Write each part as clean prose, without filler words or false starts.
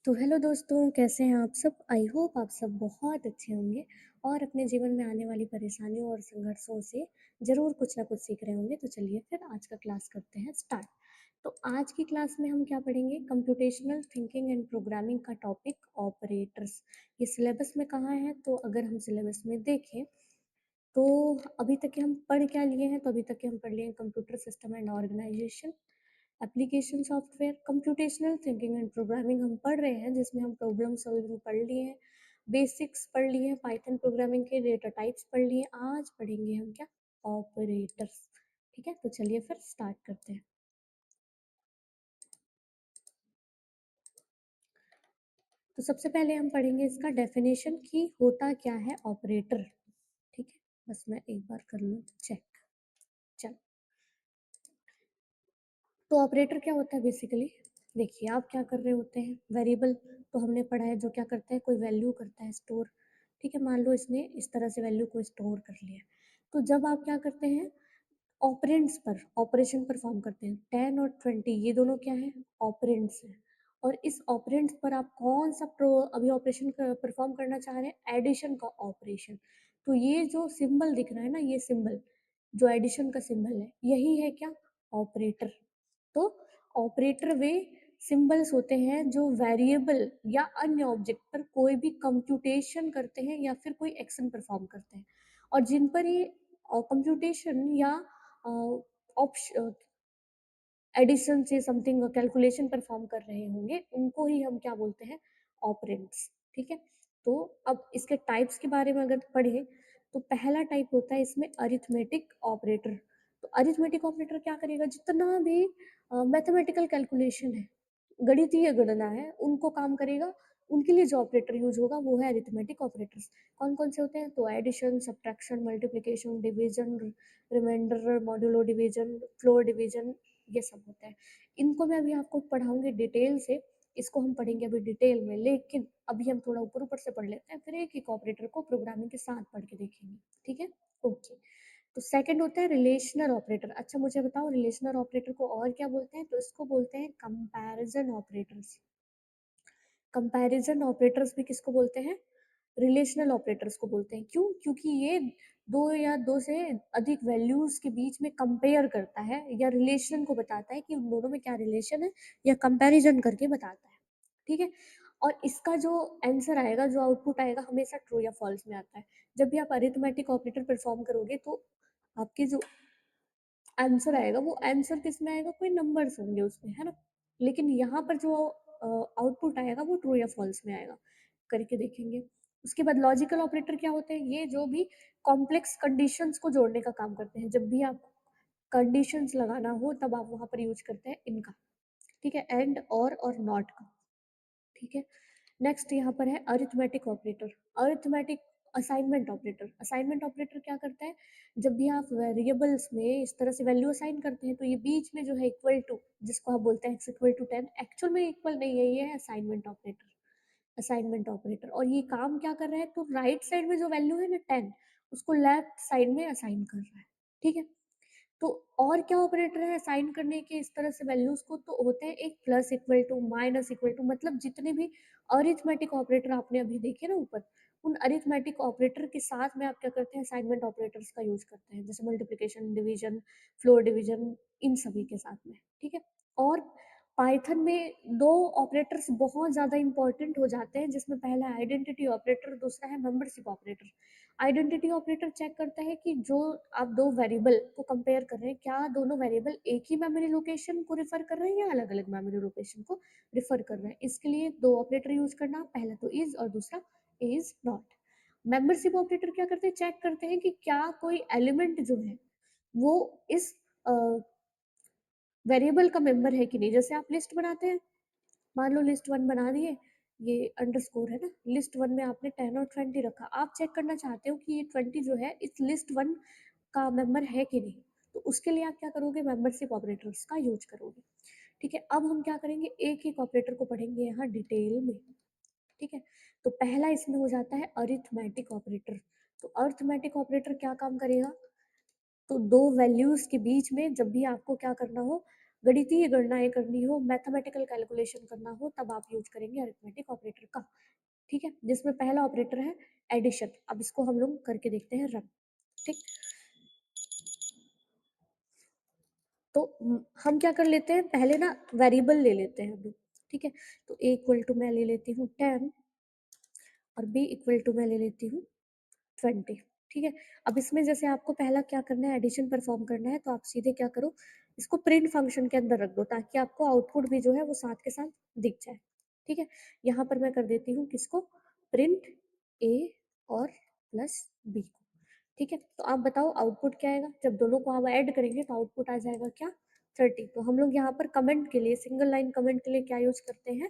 तो हेलो दोस्तों, कैसे हैं आप सब? आई होप आप सब बहुत अच्छे होंगे और अपने जीवन में आने वाली परेशानियों और संघर्षों से ज़रूर कुछ ना कुछ सीख रहे होंगे। तो चलिए फिर आज का क्लास करते हैं स्टार्ट। तो आज की क्लास में हम क्या पढ़ेंगे? कंप्यूटेशनल थिंकिंग एंड प्रोग्रामिंग का टॉपिक ऑपरेटर्स। ये सिलेबस में कहाँ है? तो अगर हम सिलेबस में देखें तो अभी तक के हम पढ़ क्या लिए हैं? तो अभी तक के हम पढ़ लिए हैं computer system and organization, application software, computational thinking and programming हम पढ़ रहे हैं, जिसमें हम प्रॉब्लम सॉल्विंग पढ़ लिए हैं, बेसिक्स पढ़ लिए हैं, पाइथन प्रोग्रामिंग के डेटा टाइप्स पढ़ लिए हैं। आज पढ़ेंगे हम क्या? ऑपरेटर्स। ठीक है, तो चलिए फिर स्टार्ट करते हैं। तो सबसे पहले हम पढ़ेंगे इसका डेफिनेशन कि होता क्या है ऑपरेटर। ठीक है, बस मैं एक बार कर लूँ चेक। चल, तो ऑपरेटर क्या होता है बेसिकली? देखिए, आप क्या कर रहे होते हैं? वेरिएबल तो हमने पढ़ा है, जो क्या करता है, कोई वैल्यू करता है स्टोर। ठीक है, मान लो इसने इस तरह से वैल्यू को स्टोर कर लिया। तो जब आप क्या करते हैं, ऑपरेंड्स पर ऑपरेशन परफॉर्म करते हैं, 10 और 20 ये दोनों क्या है? ऑपरेंड्स हैं। और इस ऑपरेंड्स पर आप कौन सा अभी ऑपरेशन परफॉर्म करना चाह रहे हैं? एडिशन का ऑपरेशन। तो ये जो सिंबल दिख रहा है ना, ये सिंबल जो एडिशन का सिंबल है, यही है क्या? ऑपरेटर। तो ऑपरेटर वे सिंबल्स होते हैं जो वेरिएबल या अन्य ऑब्जेक्ट पर कोई भी कंप्यूटेशन करते हैं या फिर कोई एक्शन परफॉर्म करते हैं, और जिन पर ये कंप्यूटेशन या एडिशन से समथिंग कैलकुलेशन परफॉर्म कर रहे होंगे, उनको ही हम क्या बोलते हैं? ऑपरेंड्स। ठीक है, तो अब इसके टाइप्स के बारे में अगर पढ़े तो पहला टाइप होता है इसमें अरिथमेटिक ऑपरेटर। तो अरिथमेटिक ऑपरेटर क्या करेगा? जितना भी मैथमेटिकल कैलकुलेशन है, गणितीय गणना है, उनको काम करेगा। उनके लिए जो ऑपरेटर यूज होगा वो है अरिथमेटिक ऑपरेटर्स। कौन कौन से होते हैं? तो addition, subtraction, multiplication, division, remainder, modulo division, floor division, ये सब होता है। इनको मैं अभी आपको पढ़ाऊंगी डिटेल से। इसको हम पढ़ेंगे अभी डिटेल में, लेकिन अभी हम थोड़ा ऊपर ऊपर से पढ़ लेते हैं, फिर एक एक ऑपरेटर को प्रोग्रामिंग के साथ पढ़ के देखेंगे। ठीक है, ओके। तो सेकंड होता है रिलेशनल ऑपरेटर। अच्छा मुझे बताओ, रिलेशनल ऑपरेटर को और क्या बोलते हैं? तो इसको बोलते हैं कंपैरिजन ऑपरेटर्स। कंपैरिजन ऑपरेटर्स भी किसको बोलते हैं? रिलेशनल ऑपरेटर्स को बोलते हैं। क्यों? क्योंकि ये दो या दो से अधिक वैल्यूज के बीच में कंपेयर करता है या रिलेशन को बताता है कि उन दोनों में क्या रिलेशन है, या कंपैरिजन करके बताता है। ठीक है, और इसका जो आंसर आएगा, जो आउटपुट आएगा, हमेशा ट्रू या फॉल्स में आता है। जब भी आप अरिथमेटिक ऑपरेटर परफॉर्म करोगे तो आपके जो आंसर आएगा वो आंसर किस में आएगा? कोई नंबर्स होंगे उसमें, है ना? लेकिन यहाँ पर जो आउटपुट आएगा वो ट्रू या फॉल्स में आएगा। करके देखेंगे। उसके बाद लॉजिकल ऑपरेटर क्या होते हैं? ये जो भी कॉम्प्लेक्स कंडीशंस को जोड़ने का काम करते हैं। जब भी आप कंडीशंस लगाना हो तब आप वहां पर यूज करते हैं इनका। ठीक है, एंड और नॉट का। ठीक है, नेक्स्ट यहाँ पर है arithmetic operator. Arithmetic assignment operator. Assignment operator क्या करता है? जब भी आप वेरिएबल्स में इस तरह से वैल्यू असाइन करते हैं तो ये बीच में जो है इक्वल टू, जिसको आप बोलते हैं x=10, एक्चुअल में इक्वल नहीं है, ये है असाइनमेंट ऑपरेटर। असाइनमेंट ऑपरेटर, और ये काम क्या कर रहा है? तो राइट साइड में जो वैल्यू है ना 10, उसको लेफ्ट साइड में असाइन कर रहा है। ठीक है, तो और क्या ऑपरेटर है असाइन करने के इस तरह से वैल्यूज को? तो होते हैं एक plus equal to, minus equal to, मतलब जितने भी अरिथमेटिक ऑपरेटर आपने अभी देखे ना ऊपर, उन अरिथमेटिक ऑपरेटर के साथ में आप क्या करते हैं? असाइनमेंट ऑपरेटर्स का यूज करते हैं, जैसे मल्टीप्लिकेशन, डिवीजन, फ्लोर डिवीजन, इन सभी के साथ में। ठीक है, और पाइथन में दो ऑपरेटर्स बहुत ज़्यादा इंपॉर्टेंट हो जाते हैं, जिसमें पहला है आइडेंटिटी ऑपरेटर, दूसरा है membership operator. Identity operator check करता है कि जो आप दो वेरिएबल को कंपेयर कर रहे हैं, क्या दोनों वेरिएबल एक ही मेमोरी लोकेशन को रिफर कर रहे हैं या अलग अलग मेमोरी लोकेशन को रिफर कर रहे हैं। इसके लिए दो ऑपरेटर यूज करना, पहला तो इज और दूसरा इज नॉट। मेंबरशिप ऑपरेटर क्या करते हैं? चेक करते हैं कि क्या कोई एलिमेंट जो है वो इस वेरिएबल का मेंबर है कि नहीं। जैसे आप लिस्ट बनाते हैं, मान लो लिस्ट वन बना दिए, ये अंडरस्कोर है ना, लिस्ट वन में आपने 10 और 20 रखा, आप चेक करना चाहते हो कि ये 20 जो है इस लिस्ट वन का मेंबर है कि नहीं। तो उसके लिए आप क्या करोगे? मेंबरशिप ऑपरेटर्स का यूज करोगे। ठीक है, अब हम क्या करेंगे? एक एक ऑपरेटर को पढ़ेंगे यहाँ डिटेल में। ठीक है, तो पहला इसमें हो जाता है अरिथमेटिक ऑपरेटर। तो अरिथमेटिक ऑपरेटर क्या काम करेगा? तो दो वैल्यूज के बीच में जब भी आपको क्या करना हो, गणितीय गणनाएं करनी हो, मैथमेटिकल कैलकुलेशन करना हो, तब आप यूज करेंगे अरिथमेटिक ऑपरेटर का। ठीक है, जिसमें पहला ऑपरेटर है एडिशन। अब इसको हम लोग करके देखते हैं रन। ठीक, तो हम क्या कर लेते हैं, पहले ना वेरिएबल ले लेते हैं हम। ठीक है, तो ए इक्वल टू मैं ले लेती हूँ 10 और बी इक्वल टू मैं ले लेती हूँ 20। ठीक है, अब इसमें जैसे आपको पहला क्या करना है, एडिशन परफॉर्म करना है, तो आप सीधे क्या करो, इसको प्रिंट फंक्शन के अंदर रख दो ताकि आपको आउटपुट भी जो है वो साथ के साथ दिख जाए। ठीक है, यहाँ पर मैं कर देती हूँ किसको, प्रिंट ए और प्लस बी को। ठीक है, तो आप बताओ आउटपुट क्या आएगा, जब दोनों को आप ऐड करेंगे तो आउटपुट आ जाएगा क्या, 30। तो हम लोग यहाँ पर कमेंट के लिए, सिंगल लाइन कमेंट के लिए क्या यूज करते हैं,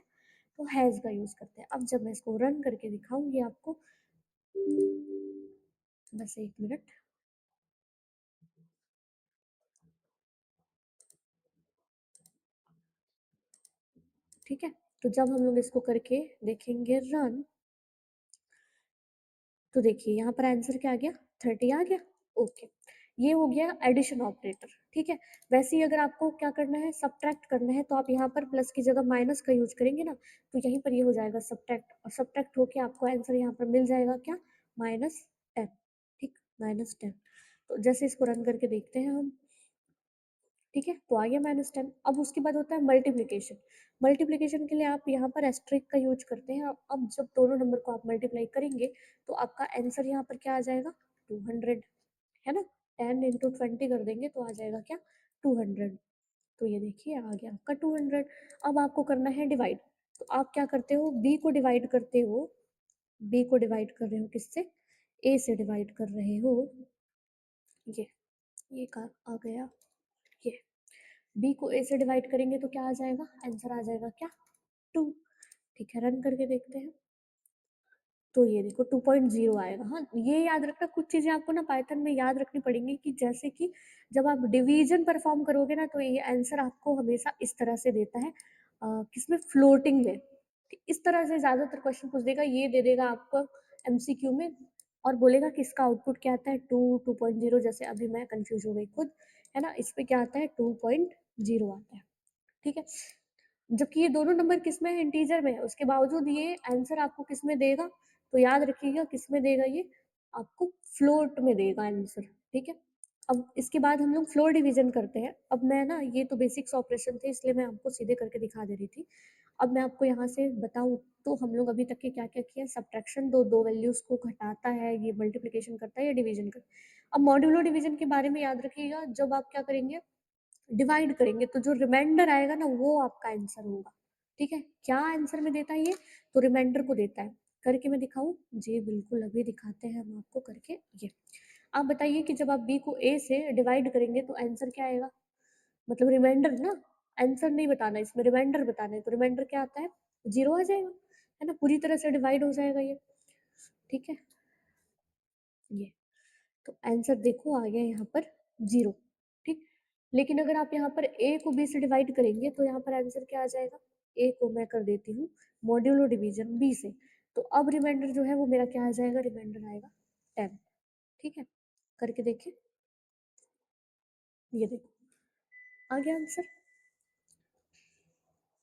तो हैज का यूज करते हैं। अब जब मैं इसको रन करके दिखाऊंगी आपको, बस एक मिनट। ठीक है, तो जब हम लोग इसको करके देखेंगे रन, तो देखिए यहाँ पर आंसर क्या आ गया, 30 आ गया। ओके, ये हो गया एडिशन ऑपरेटर। ठीक है, वैसे ही अगर आपको क्या करना है, सब्ट्रैक्ट करना है, तो आप यहाँ पर प्लस की जगह माइनस का यूज करेंगे ना, तो यहीं पर ये हो जाएगा सब्ट्रैक्ट, और सब्ट्रैक्ट होके आपको आंसर यहाँ पर मिल जाएगा क्या, -10। ठीक, -10। तो जैसे इसको रन करके देखते हैं हम, ठीक है, तो आ गया -10। अब उसके बाद होता है मल्टीप्लिकेशन। मल्टीप्लिकेशन के लिए आप यहाँ पर एस्ट्रिक का यूज करते हैं। अब जब दोनों नंबर को आप मल्टीप्लाई करेंगे तो आपका आंसर यहाँ पर क्या आ जाएगा, 200, है ना। 10 इंटू 20 कर देंगे तो आ जाएगा क्या, 200। तो ये देखिए आ गया आपका 200। अब आपको करना है डिवाइड। तो आप क्या करते हो, बी को डिवाइड करते हो, बी को डिवाइड कर रहे हो किससे, ए से डिवाइड कर रहे हो। ये का आ गया, ये बी को ए से डिवाइड करेंगे तो क्या आ जाएगा, आंसर आ जाएगा क्या, 2। ठीक है, रन करके देखते हैं, तो ये देखो 2.0 आएगा। हाँ, ये याद रखना, कुछ चीजें आपको ना पाइथन में याद रखनी पड़ेंगी, कि जैसे कि जब आप डिवीजन परफॉर्म करोगे ना, तो ये आंसर आपको हमेशा इस तरह से देता है, किसमें, फ्लोटिंग में। इस तरह से ज्यादातर क्वेश्चन पूछ देगा, ये दे देगा आपको एमसीक्यू में, और बोलेगा कि इसका आउटपुट क्या आता है, 2.0। जैसे अभी मैं कंफ्यूज हो गई खुद, है ना, इस पे क्या आता है, 2.0 आता है। ठीक है, जबकि ये दोनों नंबर किस में है, इंटीजर में है, उसके बावजूद ये आंसर आपको किस में देगा, तो याद रखिएगा किस में देगा, ये आपको फ्लोट में देगा आंसर। ठीक है, अब इसके बाद हम लोग फ्लोर डिवीजन करते हैं। अब मैं ना, ये तो बेसिक्स ऑपरेशन थे इसलिए मैं आपको सीधे करके दिखा दे रही थी। अब मैं आपको यहाँ से बताऊँ, तो हम लोग अभी तक के क्या क्या किया, सब्ट्रैक्शन, दो दो वैल्यूज को घटाता है, ये मल्टीप्लिकेशन करता है, या डिवीजन करता है। अब मॉड्यूलो डिवीजन के बारे में याद रखिएगा, जब आप क्या करेंगे, डिवाइड करेंगे, तो जो रिमाइंडर आएगा ना, वो आपका आंसर होगा। ठीक है, क्या आंसर में देता है ये, तो रिमाइंडर को देता है। करके मैं दिखाऊं, जी बिल्कुल, अभी दिखाते हैं हम आपको करके। ये आप बताइए कि जब आप बी को ए से डिवाइड करेंगे तो आंसर क्या आएगा, मतलब रिमाइंडर ना, आंसर नहीं बताना, इसमें रिमाइंडर बताना है, तो रिमाइंडर क्या आता है, 0 आ जाएगा, है ना, पूरी तरह से डिवाइड हो जाएगा ये। ठीक है, ये तो आंसर देखो आ गया यहाँ पर 0। ठीक, लेकिन अगर आप यहाँ पर a को b से डिवाइड करेंगे तो यहाँ पर आंसर क्या आ जाएगा, a को मैं कर देती हूँ मॉड्यूलो डिवीजन b से, तो अब रिमाइंडर जो है वो मेरा क्या आ जाएगा, रिमाइंडर आएगा 10। ठीक है, करके देखिए, ये देखो आ गया आंसर।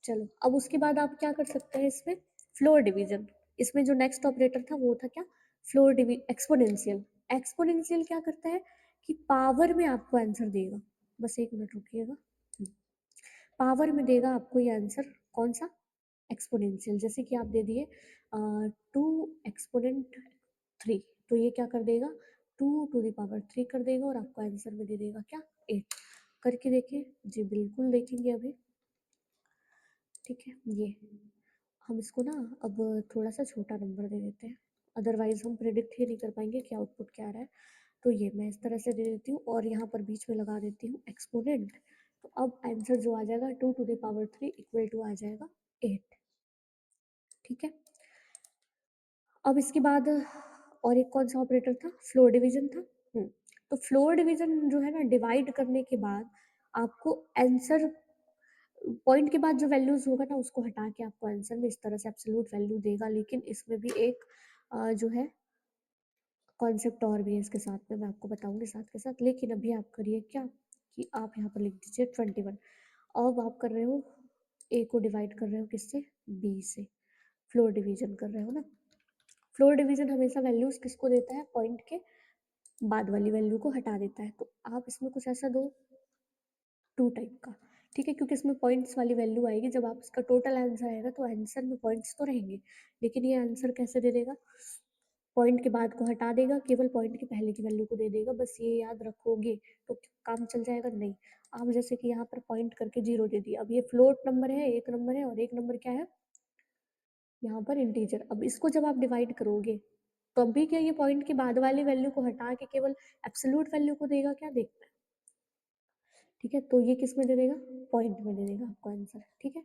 चलो, अब उसके बाद आप क्या कर सकते हैं, इसमें फ्लोर डिवीजन। इसमें जो नेक्स्ट ऑपरेटर था वो था क्या, फ्लोर डिवी एक्सपोनेंशियल। एक्सपोनेंशियल क्या करता है, कि पावर में आपको आंसर देगा। बस एक मिनट रुकिएगा, पावर में देगा आपको ये आंसर, कौन सा, एक्सपोनेंशियल। जैसे कि आप दे दिए 2 एक्सपोनेंट 3, तो ये क्या कर देगा, 2 टू द पावर 3 कर देगा, और आपको आंसर में दे देगा क्या, 8। करके देखिए, जी बिल्कुल देखेंगे अभी। ठीक है, ये हम इसको ना अब थोड़ा सा छोटा नंबर दे देते हैं, अदरवाइज हम प्रिडिक्ट ही नहीं कर पाएंगे कि आउटपुट क्या आ रहा है। तो ये मैं इस तरह से दे देती हूँ, और यहाँ पर बीच में लगा देती हूँ एक्सपोनेंट। तो अब आंसर जो आ जाएगा, 2 to the power 3 equal to आ जाएगा 8। ठीक है, अब इसके बाद और एक कौन सा ऑपरेटर था, फ्लोर डिवीजन था। तो फ्लोर डिवीजन जो है ना, डिवाइड करने के बाद आपको आंसर, पॉइंट के बाद जो वैल्यूज होगा ना, उसको हटा के आपको आंसर में इस तरह से एब्सोल्यूट वैल्यू देगा। लेकिन इसमें भी एक जो है कॉन्सेप्ट और भी है इसके साथ में, मैं आपको बताऊंगी साथ के साथ। लेकिन अभी आप करिए क्या, कि आप यहाँ पर लिख दीजिए 21। अब आप कर रहे हो ए को डिवाइड कर रहे हो किससे, बी से, फ्लोर डिवीजन कर रहे हो ना। फ्लोर डिवीजन हमेशा वैल्यूज किसको देता है, पॉइंट के बाद वाली वैल्यू को हटा देता है। तो आप इसमें कुछ ऐसा दो, टू टाइप का, ठीक है, क्योंकि इसमें पॉइंट्स वाली वैल्यू आएगी। जब आप इसका टोटल आंसर आएगा तो आंसर में पॉइंट्स तो रहेंगे, लेकिन ये आंसर कैसे दे देगा, पॉइंट के बाद को हटा देगा, केवल पॉइंट के पहले की वैल्यू को दे देगा। बस ये याद रखोगे तो काम चल जाएगा। नहीं, आप जैसे कि यहाँ पर पॉइंट करके जीरो दे दिया, अब ये फ्लोट नंबर है, एक नंबर है, और एक नंबर क्या है यहाँ पर इंटीजर। अब इसको जब आप डिवाइड करोगे तो अब भी क्या ये पॉइंट के बाद वाली वैल्यू को हटा के केवल एब्सोल्यूट वैल्यू को देगा, क्या देखना है, ठीक है। तो ये किस में दे देगा, पॉइंट में दे देगा आपको आंसर, ठीक है।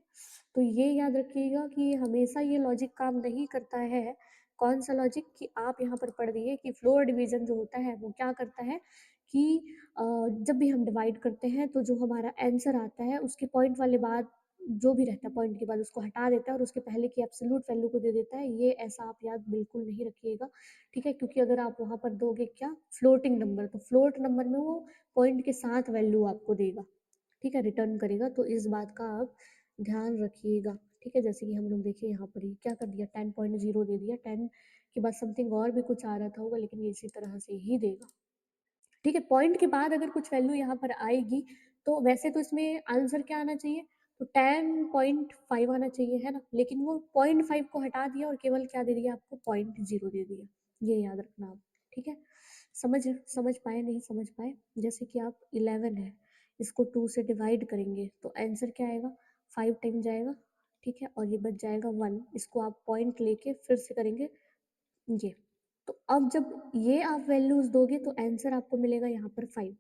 तो ये याद रखिएगा कि हमेशा ये लॉजिक काम नहीं करता है। कौन सा लॉजिक, कि आप यहाँ पर पढ़ रही है कि फ्लोर डिवीजन जो होता है वो क्या करता है कि जब भी हम डिवाइड करते हैं तो जो हमारा आंसर आता है उसके पॉइंट वाले बाद जो भी रहता है पॉइंट के बाद उसको हटा देता है और उसके पहले की एब्सोल्यूट वैल्यू को दे देता है। ये ऐसा आप याद बिल्कुल नहीं रखिएगा, ठीक है, क्योंकि अगर आप वहाँ पर दोगे क्या, फ्लोटिंग नंबर, तो फ्लोट नंबर में वो पॉइंट के साथ वैल्यू आपको देगा, ठीक है, रिटर्न करेगा। तो इस बात का आप ध्यान रखिएगा, ठीक है। जैसे कि हम लोग देखिए यहाँ पर ही क्या कर दिया, 10.0 दे दिया, 10 के बाद समथिंग और भी कुछ आ रहा था होगा, लेकिन ये इसी तरह से ही देगा, ठीक है। पॉइंट के बाद अगर कुछ वैल्यू यहाँ पर आएगी तो वैसे तो इसमें आंसर क्या आना चाहिए, तो 10.5 आना चाहिए, है ना, लेकिन वो 0.5 को हटा दिया और केवल क्या दे दिया आपको, 0.0 दे दिया। ये याद रखना आप, ठीक है। समझ समझ पाए, नहीं समझ पाए, जैसे कि आप 11 है, इसको 2 से डिवाइड करेंगे तो आंसर क्या आएगा, 5 टाइम जाएगा, ठीक है, और ये बच जाएगा 1। इसको आप पॉइंट लेके फिर से करेंगे ये। तो अब जब ये आप वैल्यूज दोगे तो आंसर आपको मिलेगा यहाँ पर 5,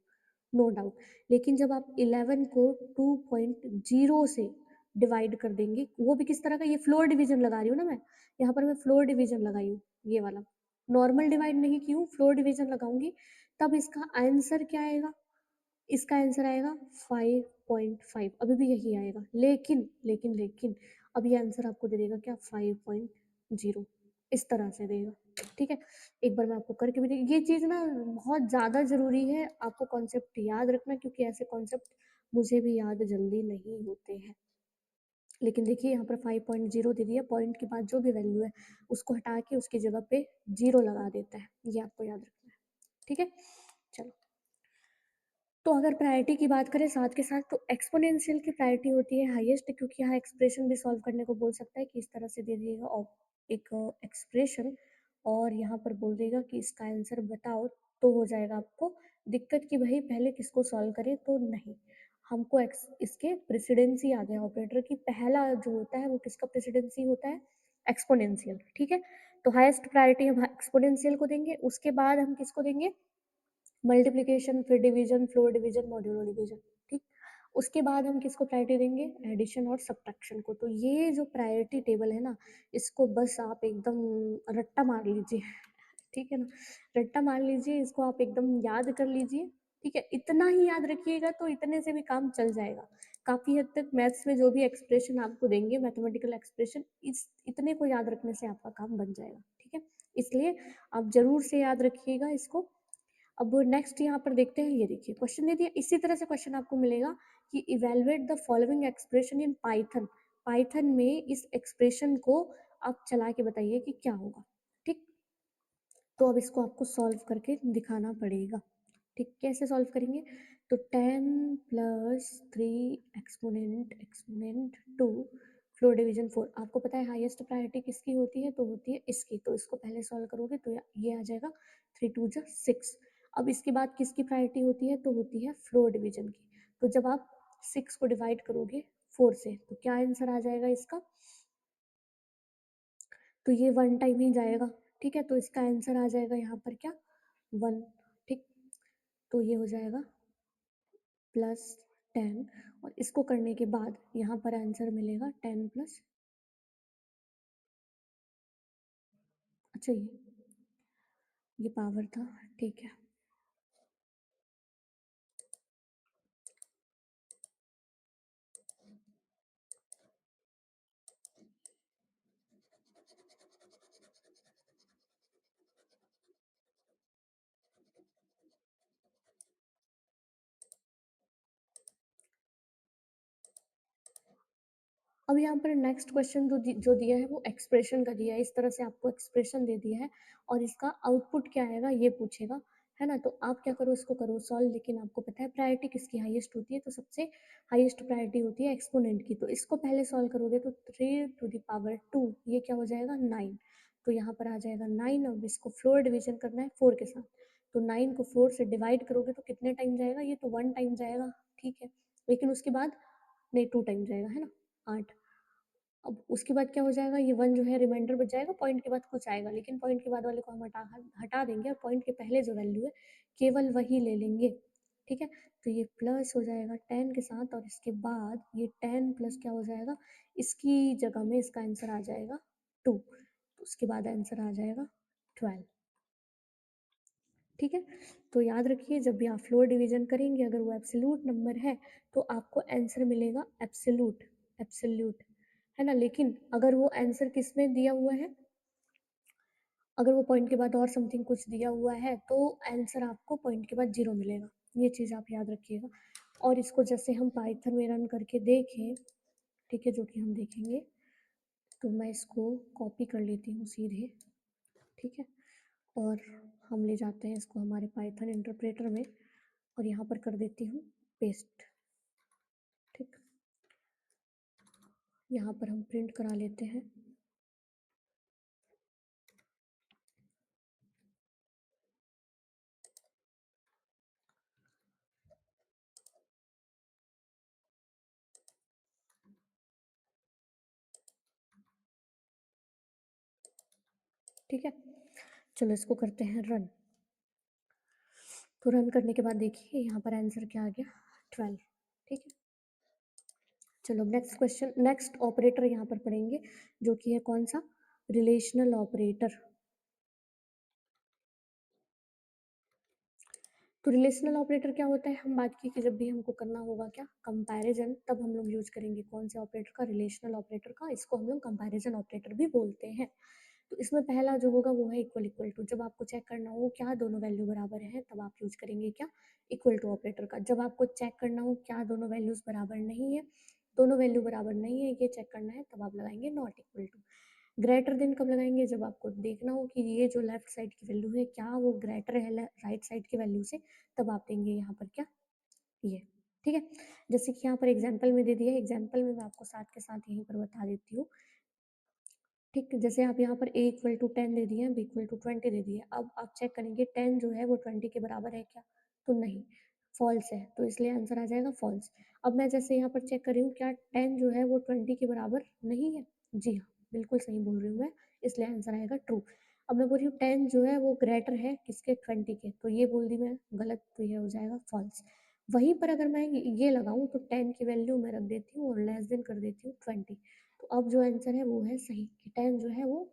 नो डाउट। लेकिन जब आप 11 को 2.0 से डिवाइड कर देंगे, वो भी किस तरह का, ये फ्लोर डिवीजन लगा रही हूँ ना मैं, यहाँ पर मैं फ्लोर डिवीजन लगाई हूँ, ये वाला नॉर्मल डिवाइड नहीं की हूँ, फ्लोर डिवीजन लगाऊंगी, तब इसका आंसर क्या आएगा, इसका आंसर आएगा 5.5, अभी भी यही आएगा, लेकिन अब ये आंसर आपको दे देगा क्या, 5.0, इस तरह से देगा, ठीक है। एक बार मैं आपको करके भी ये चीज़ ना बहुत ज़्यादा ज़रूरी है, आपको कॉन्सेप्ट याद रखना, क्योंकि ऐसे कॉन्सेप्ट मुझे भी याद जल्दी नहीं होते हैं। लेकिन देखिए यहाँ पर 5.0 दे दिया, पॉइंट के बाद जो भी वैल्यू है उसको हटा के उसकी जगह पे जीरो लगा देता है, ये आपको याद रखना है, ठीक है। चलो, तो अगर प्रायोरिटी की बात करें साथ के साथ, तो एक्सपोनेंशियल की प्रायोरिटी होती है हाईएस्ट, क्योंकि यहाँ एक्सप्रेशन भी सॉल्व करने को बोल सकता है कि इस तरह से दे दिएगा और एक एक्सप्रेशन, और यहाँ पर बोल देगा कि इसका आंसर बताओ, तो हो जाएगा आपको दिक्कत कि भाई पहले किसको सॉल्व करें, तो नहीं, हमको इसके प्रेसिडेंसी याद है ऑपरेटर की, पहला जो होता है वो किसका प्रेसिडेंसी होता है, एक्सपोनेंशियल, ठीक है। तो हाईएस्ट प्रायोरिटी हम एक्सपोनेंशियल को देंगे, उसके बाद हम किसको देंगे, मल्टीप्लिकेशन, फिर division, floor division, modulo division, ठीक। उसके बाद हम किसको प्रायोरिटी देंगे, एडिशन और सब्ट्रैक्शन को। तो ये जो प्रायोरिटी टेबल है ना, इसको बस आप एकदम रट्टा मार लीजिए, ठीक है ना, रट्टा मार लीजिए, इसको आप एकदम याद कर लीजिए, ठीक है। इतना ही याद रखिएगा तो इतने से भी काम चल जाएगा। काफ़ी हद तक मैथ्स में जो भी एक्सप्रेशन आपको देंगे, मैथमेटिकल एक्सप्रेशन, इस इतने को याद रखने से आपका काम बन जाएगा, ठीक है। इसलिए आप जरूर से याद रखिएगा इसको। अब नेक्स्ट यहाँ पर देखते हैं, ये देखिए क्वेश्चन दे दिया, इसी तरह से क्वेश्चन आपको मिलेगा कि evaluate the following expression in Python, Python में इस एक्सप्रेशन को आप चला के बताइए कि क्या होगा, ठीक। तो अब इसको आपको सॉल्व करके दिखाना पड़ेगा, ठीक। कैसे सॉल्व करेंगे, तो 10 + 3 एक्सपोनेंट एक्सपोनेंट 2 फ्लोर डिवीजन 4, आपको पता है हाईएस्ट प्रायोरिटी किसकी होती है, तो होती है इसकी, तो इसको पहले सॉल्व करोगे तो ये आ जाएगा 3 × 2 = 6। अब इसके बाद किसकी प्रायोरिटी होती है, तो होती है फ्लोर डिवीजन की। तो जब आप 6 को डिवाइड करोगे 4 से तो क्या आंसर आ जाएगा इसका, तो ये 1 टाइम ही जाएगा, ठीक है। तो इसका आंसर आ जाएगा यहाँ पर क्या, 1, ठीक। तो ये हो जाएगा +10, और इसको करने के बाद यहाँ पर आंसर मिलेगा 10 प्लस, अच्छा ये पावर था, ठीक है। अब यहाँ पर नेक्स्ट क्वेश्चन जो दिया है वो एक्सप्रेशन का दिया है, इस तरह से आपको एक्सप्रेशन दे दिया है और इसका आउटपुट क्या आएगा ये पूछेगा, है ना? तो आप क्या करो, इसको करो सॉल्व, लेकिन आपको पता है प्रायोरिटी किसकी हाईएस्ट होती है, तो सबसे हाईएस्ट प्रायोरिटी होती है एक्सपोनेंट की। तो इसको पहले सॉल्व करोगे तो 3 टू द पावर 2 ये क्या हो जाएगा 9। तो यहाँ पर आ जाएगा 9। अब इसको फ्लोर डिवीजन करना है 4 के साथ, तो 9 को 4 से डिवाइड करोगे तो कितने टाइम जाएगा, ये तो 1 टाइम जाएगा, ठीक है। लेकिन उसके बाद नहीं 2 टाइम जाएगा, है ना, 8। अब उसके बाद क्या हो जाएगा, ये 1 जो है रिमाइंडर बच जाएगा, पॉइंट के बाद कुछ आएगा, लेकिन पॉइंट के बाद वाले को हम हटा देंगे और पॉइंट के पहले जो वैल्यू है केवल वही ले लेंगे, ठीक है। तो ये प्लस हो जाएगा 10 के साथ और इसके बाद ये 10 प्लस क्या हो जाएगा, इसकी जगह में इसका आंसर आ जाएगा 2, तो उसके बाद आंसर आ जाएगा 12, ठीक है। तो याद रखिए जब भी आप फ्लोर डिवीजन करेंगे अगर वो एब्सोल्यूट नंबर है तो आपको आंसर मिलेगा एब्सोल्यूट, एब्सोल्यूट, है ना। लेकिन अगर वो आंसर किस में दिया हुआ है, अगर वो पॉइंट के बाद और समथिंग कुछ दिया हुआ है तो आंसर आपको पॉइंट के बाद 0 मिलेगा, ये चीज़ आप याद रखिएगा। और इसको जैसे हम पाइथन में रन करके देखें, ठीक है, जो कि हम देखेंगे, तो मैं इसको कॉपी कर लेती हूँ सीधे, ठीक है, और हम ले जाते हैं इसको हमारे पाइथन इंटरप्रेटर में और यहाँ पर कर देती हूँ पेस्ट, ठीक। यहाँ पर हम प्रिंट करा लेते हैं, ठीक है। चलो इसको करते हैं रन। तो रन करने के बाद देखिए यहाँ पर आंसर क्या आ गया 12, ठीक है। चलो नेक्स्ट क्वेश्चन, नेक्स्ट ऑपरेटर यहाँ पर पढ़ेंगे जो कि है कौन सा, रिलेशनल ऑपरेटर। तो रिलेशनल ऑपरेटर क्या होता है, हम बात की कि जब भी हमको करना होगा क्या कंपैरिजन, तब हम लोग यूज करेंगे कौन से ऑपरेटर का, रिलेशनल ऑपरेटर का। इसको हम लोग कंपैरिजन ऑपरेटर भी बोलते हैं। तो इसमें पहला जो होगा वो है इक्वल इक्वल टू, जब आपको चेक करना हो क्या दोनों वैल्यू बराबर है तब आप यूज करेंगे क्या, इक्वल टू ऑपरेटर का। जब आपको चेक करना हो क्या दोनों वैल्यूज बराबर नहीं है, दोनों वैल्यू बराबर नहीं है ये चेक करना है, तब आप लगाएंगे not equal to. Greater than कब लगाएंगे, जब आपको देखना हो कि ये जो लेफ्ट साइड की वैल्यू है क्या वो ग्रेटर है राइट साइड की वैल्यू से, तब आप देंगे यहाँ पर क्या, ये, ठीक है। जैसे कि यहाँ पर एग्जाम्पल में दे दिया है, एग्जाम्पल में मैं आपको साथ के साथ यहीं पर बता देती हूँ, ठीक। जैसे आप यहाँ पर a इक्वल टू 10 दे दिए, b इक्वल टू 20 दे दिए, अब आप चेक करेंगे 10 जो है वो 20 के बराबर है क्या, तो नहीं, फॉल्स है, तो इसलिए आंसर आ जाएगा फॉल्स। अब मैं जैसे यहाँ पर चेक कर रही हूँ क्या 10 जो है वो 20 के बराबर नहीं है, जी हाँ बिल्कुल सही बोल रही हूँ मैं, इसलिए आंसर आएगा ट्रू। अब मैं बोल रही हूँ 10 जो है वो ग्रेटर है किसके, 20 के, तो ये बोल दी मैं गलत, तो ये हो जाएगा फॉल्स। वहीं पर अगर मैं ये लगाऊं तो 10 की वैल्यू मैं रख देती हूँ और लेस देन कर देती हूँ 20, तो अब जो आंसर है वो है सही कि 10 जो है वो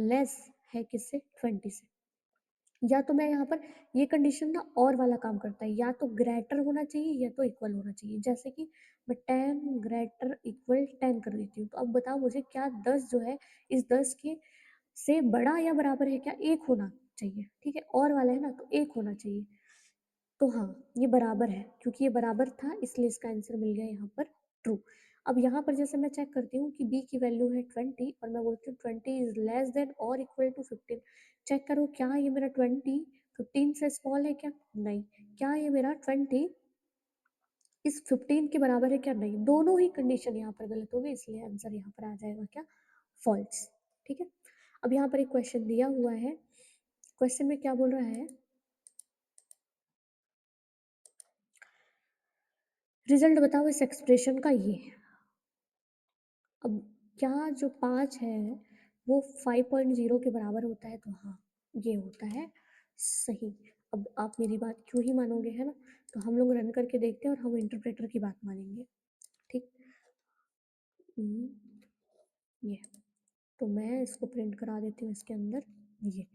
लेस है किससे, 20 से। या तो मैं यहाँ पर ये कंडीशन ना और वाला काम करता है, या तो ग्रेटर होना चाहिए या तो इक्वल होना चाहिए, जैसे कि मैं 10 ग्रेटर इक्वल 10 कर देती हूँ, तो अब बताओ मुझे क्या 10 जो है इस 10 के से बड़ा या बराबर है क्या, एक होना चाहिए, ठीक है, और वाला है ना तो एक होना चाहिए। तो हाँ ये बराबर है, क्योंकि ये बराबर था इसलिए इसका आंसर मिल गया यहाँ पर ट्रू। अब यहाँ पर जैसे मैं चेक करती हूँ कि b की वैल्यू है 20 और मैं बोलती हूँ 20 इज लेस देन और इक्वल टू 15, चेक करो क्या ये मेरा 20 15 से स्मॉल है क्या, नहीं। क्या ये मेरा 20 इस 15 के बराबर है क्या, नहीं। दोनों ही कंडीशन यहाँ पर गलत हो गई, इसलिए आंसर यहाँ पर आ जाएगा क्या, फॉल्स, ठीक है। अब यहाँ पर एक क्वेश्चन दिया हुआ है, क्वेश्चन में क्या बोल रहा है, रिजल्ट बताओ इस एक्सप्रेशन का, ये। अब क्या जो 5 है वो 5.0 के बराबर होता है, तो हाँ ये होता है सही। अब आप मेरी बात क्यों ही मानोगे, है ना, तो हम लोग रन करके देखते हैं और हम इंटरप्रेटर की बात मानेंगे, ठीक। हम्म, ये, तो मैं इसको प्रिंट करा देती हूँ इसके अंदर, ये।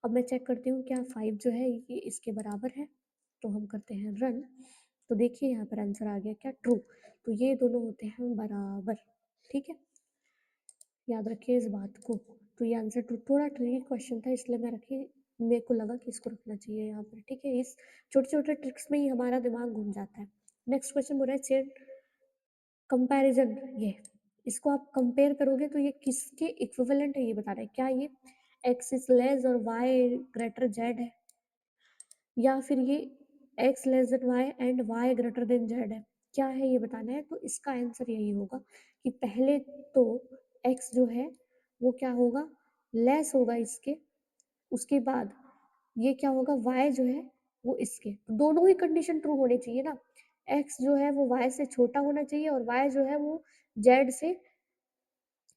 अब मैं चेक करती हूँ क्या 5 जो है ये इसके बराबर है, तो हम करते हैं रन। तो देखिए यहाँ पर आंसर आ गया क्या, ट्रू। तो ये दोनों होते हैं बराबर, ठीक है, याद रखिए इस बात को। तो ये आंसर टू थोड़ा ट्रिकी क्वेश्चन था इसलिए मैं रखी, मेरे को लगा कि इसको रखना चाहिए यहाँ पर, ठीक है। इस छोटे छोटे ट्रिक्स में ही हमारा दिमाग घूम जाता है। नेक्स्ट क्वेश्चन बोल रहा है चेन कंपैरिजन, ये इसको आप कंपेयर करोगे तो ये किसके इक्विवेलेंट है ये बता रहा है। क्या ये x इज लेस और y ग्रेटर z है, या फिर ये x less than y and y greater than z है, क्या है ये बताना है। तो इसका आंसर यही होगा कि पहले तो x जो है वो क्या होगा, लेस होगा इसके, उसके बाद ये क्या होगा, y जो है वो इसके, तो दोनों ही कंडीशन ट्रू होनी चाहिए ना। x जो है वो y से छोटा होना चाहिए और y जो है वो z से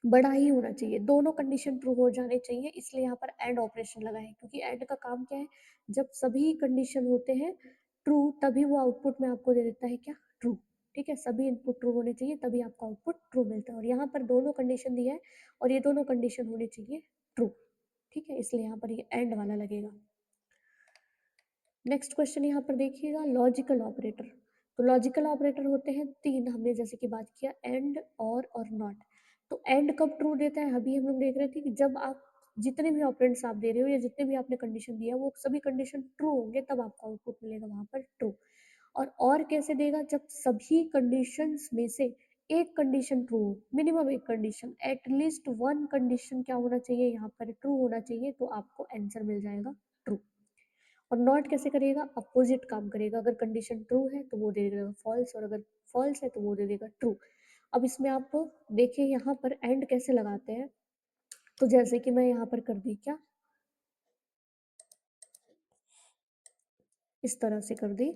बड़ा ही होना चाहिए, दोनों कंडीशन ट्रू हो जाने चाहिए, इसलिए यहाँ पर एंड ऑपरेशन लगा है, क्योंकि एंड का काम क्या है, जब सभी कंडीशन होते हैं ट्रू तभी वो आउटपुट में आपको दे देता है क्या, ट्रू। ठीक है, सभी इनपुट ट्रू होने चाहिए तभी आपका आउटपुट ट्रू मिलता है, और यहाँ पर दोनों कंडीशन दिया है और ये दोनों कंडीशन होनी चाहिए ट्रू। ठीक है, इसलिए यहाँ पर ये एंड वाला लगेगा। नेक्स्ट क्वेश्चन यहाँ पर देखिएगा, लॉजिकल ऑपरेटर। तो लॉजिकल ऑपरेटर होते हैं तीन, हमने जैसे कि बात किया एंड और नॉट। तो एंड कब ट्रू देता है, अभी हम लोग देख रहे थे कि जब आप जितने भी ऑपरेंड्स आप दे रहे हो या जितने भी आपने कंडीशन दिया वो सभी कंडीशन ट्रू होंगे तब आपका आउटपुट मिलेगा वहां पर ट्रू। और कैसे देगा, जब सभी कंडीशंस में से एक कंडीशन ट्रू हो, मिनिमम एक कंडीशन, एटलीस्ट वन कंडीशन क्या होना चाहिए यहाँ पर ट्रू होना चाहिए, तो आपको आंसर मिल जाएगा ट्रू। और नॉट कैसे करेगा, अपोजिट काम करेगा, अगर कंडीशन ट्रू है तो वो दे देगा फॉल्स और अगर फॉल्स है तो वो दे देगा ट्रू। अब इसमें आप देखिए यहाँ पर एंड कैसे लगाते हैं, तो जैसे कि मैं यहाँ पर कर दी क्या, इस तरह से कर दी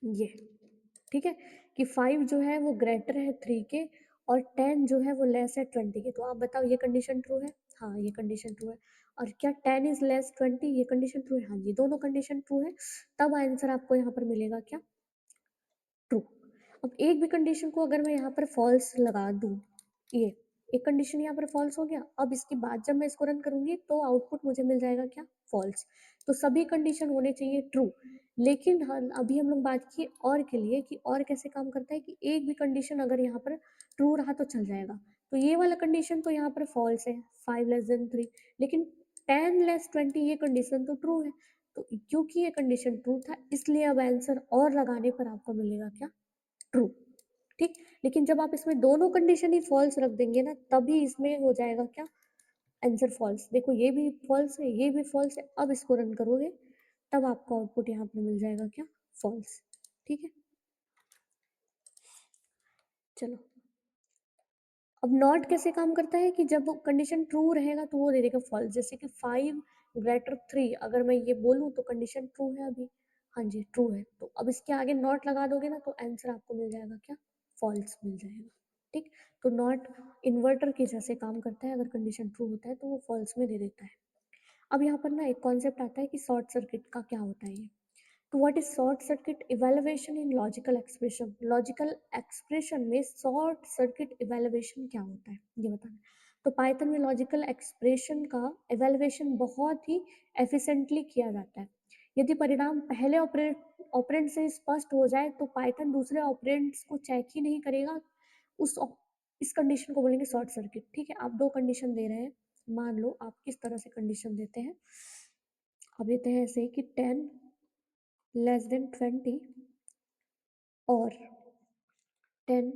ये, ठीक है, कि 5 जो है वो ग्रेटर है 3 के और 10 जो है वो लेस है 20 के, तो आप बताओ ये कंडीशन ट्रू है, हाँ ये कंडीशन ट्रू है। और क्या 10 इज लेस 20, ये कंडीशन ट्रू है, हाँ ये दोनों कंडीशन ट्रू है, तब आंसर आपको यहाँ पर मिलेगा क्या, ट्रू। अब एक भी कंडीशन को अगर मैं यहाँ पर फॉल्स लगा दूँ, ये एक कंडीशन यहाँ पर फॉल्स हो गया, अब इसके बाद जब मैं इसको रन करूंगी तो आउटपुट मुझे मिल जाएगा क्या, फॉल्स। तो सभी कंडीशन होने चाहिए ट्रू। लेकिन हाँ अभी हम लोग बात किए और के लिए कि और कैसे काम करता है, कि एक भी कंडीशन अगर यहाँ पर ट्रू रहा तो चल जाएगा, तो ये वाला कंडीशन तो यहाँ पर फॉल्स है 5 लेस देन 3, लेकिन 10 लेस 20 ये कंडीशन तो ट्रू है, तो क्योंकि ये कंडीशन ट्रू था इसलिए अब आंसर और लगाने पर आपको मिलेगा क्या, ट्रू। ठीक, लेकिन जब आप इसमें दोनों कंडीशन ही फॉल्स रख देंगे ना तभी इसमें हो जाएगा क्या, आंसर फॉल्स। देखो ये भी फॉल्स है ये भी फॉल्स है, अब इसको रन करोगे तब आपका आउटपुट यहाँ पर मिल जाएगा क्या, फॉल्स। ठीक है, चलो अब नॉट कैसे काम करता है, कि जब कंडीशन ट्रू रहेगा तो वो दे देगा फॉल्स, जैसे कि 5 ग्रेटर 3 अगर मैं ये बोलूँ तो कंडीशन ट्रू है अभी, हाँ जी ट्रू है, तो अब इसके आगे नॉट लगा दोगे ना तो आंसर आपको मिल जाएगा क्या, फॉल्स मिल जाएगा। ठीक, तो नॉट इन्वर्टर के जैसे काम करता है, अगर कंडीशन ट्रू होता है तो वो फॉल्स में दे देता है। अब यहाँ पर ना एक कॉन्सेप्ट आता है कि शॉर्ट सर्किट का क्या होता है ये। तो what is short circuit evaluation in logical expression, logical expression में शॉर्ट सर्किट इवैल्यूएशन क्या होता है ये बताना है। तो पाइथन में लॉजिकल एक्सप्रेशन का इवैल्यूएशन बहुत ही एफिशिएंटली किया जाता है। यदि परिणाम पहले ऑपरेंड से स्पष्ट हो जाए तो पाइथन दूसरे ऑपरेंड्स को चेक ही नहीं करेगा, उस इस कंडीशन को बोलेंगे शॉर्ट सर्किट। ठीक है, आप दो कंडीशन दे रहे हैं, मान लो आप किस तरह से कंडीशन देते हैं, आप देते हैं ऐसे कि 10 लेस देन 20 और 10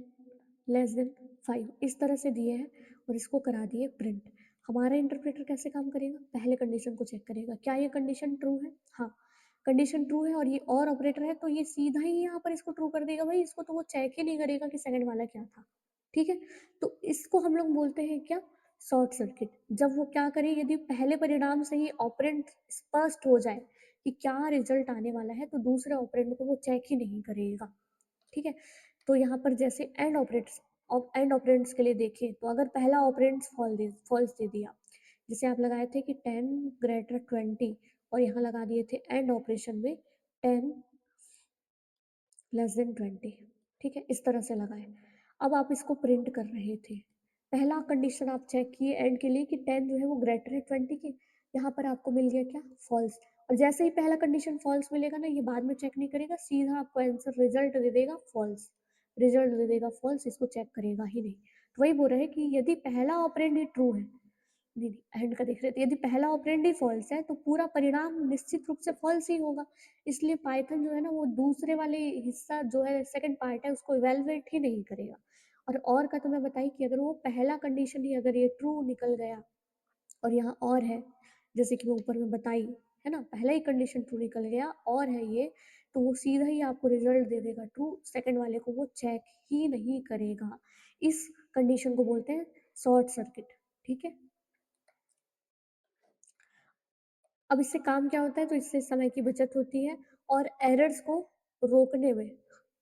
लेस देन 5 इस तरह से दिए हैं और इसको करा दिए प्रिंट। हमारा इंटरप्रेटर कैसे काम करेगा, पहले कंडीशन को चेक करेगा, क्या ये कंडीशन ट्रू है, हाँ कंडीशन ट्रू है और ये और ऑपरेटर है तो ये सीधा ही यहाँ पर इसको ट्रू कर देगा भाई, इसको तो वो चेक ही नहीं करेगा कि सेकंड वाला क्या था। ठीक है, तो इसको हम लोग बोलते हैं क्या, शॉर्ट सर्किट। जब वो क्या करे, यदि पहले परिणाम से ही ऑपरेंड स्पष्ट हो जाए कि क्या रिजल्ट आने वाला है तो दूसरे ऑपरेंड को वो चेक ही नहीं करेगा। ठीक है, तो यहाँ पर जैसे एंड ऑपरेंड्स के लिए देखें तो अगर पहला ऑपरेंड्स फॉल्स दे दिया, जैसे आप लगाए थे कि 10 ग्रेटर 20 और यहाँ लगा दिए थे एंड ऑपरेशन में 10 लेस देन 20। ठीक है, इस तरह से लगाए, अब आप इसको प्रिंट कर रहे थे, पहला कंडीशन आप चेक किए एंड के लिए कि 10 जो है वो ग्रेटर है 20 के, यहाँ पर आपको मिल गया क्या, फॉल्स। और जैसे ही पहला कंडीशन फॉल्स मिलेगा ना, ये बाद में चेक नहीं करेगा, सीधा आपको आंसर रिजल्ट दे देगा फॉल्स, रिजल्ट दे देगा फॉल्स, इसको चेक करेगा ही नहीं। तो वही बोल रहे हैं कि यदि पहला ऑपरेंड ही ट्रू है नहीं, नहीं, एंड का देख रहे थे, यदि पहला ऑपरेंड ही फॉल्स है तो पूरा परिणाम निश्चित रूप से फॉल्स ही होगा। इसलिए पाइथन जो है ना वो दूसरे वाले हिस्सा जो है सेकंड पार्ट है उसको इवैल्यूएट ही नहीं करेगा। और का तो मैं बताई कि अगर वो पहला कंडीशन ही अगर ये ट्रू निकल गया और यहाँ और है, जैसे कि मैं ऊपर में बताई, है ना? पहला ही कंडीशन ट्रू निकल गया और है ये, तो वो सीधा ही आपको रिजल्ट दे देगा ट्रू, सेकंड वाले को वो चेक ही नहीं करेगा। इस कंडीशन को बोलते हैं शॉर्ट सर्किट, ठीक है? अब इससे काम क्या होता है, तो इससे समय की बचत होती है और एरर्स को रोकने में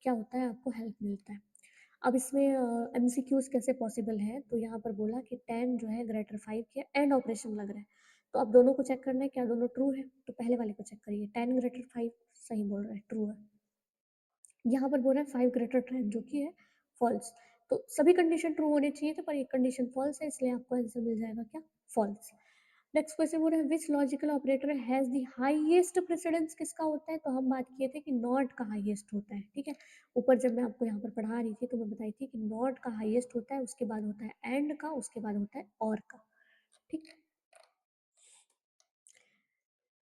क्या होता है, आपको हेल्प मिलता है। अब इसमें एमसीक्यूज कैसे पॉसिबल है, तो यहाँ पर बोला कि 10 जो है ग्रेटर 5 के एंड ऑपरेशन लग रहा है, तो अब दोनों को चेक करना है क्या दोनों ट्रू है, तो पहले वाले को चेक करिए, 10 ग्रेटर 5 सही बोल रहा है, ट्रू है। यहाँ पर बोल रहा है 5 ग्रेटर 10 जो कि है फॉल्स। तो सभी कंडीशन ट्रू होने चाहिए थे पर एक कंडीशन फॉल्स है, इसलिए आपको आंसर मिल जाएगा क्या, फॉल्स। नेक्स्ट क्वेश्चन बोल रहा है which logical operator has the highest precedence, किसका होता है, तो हम बात किए थे कि नॉट का हाईएस्ट होता है, ठीक है। ऊपर जब मैं आपको यहाँ पर पढ़ा रही थी तो मैं बताई थी कि नॉट का हाईएस्ट होता है, उसके बाद होता है एंड का, उसके बाद होता है और का, ठीक।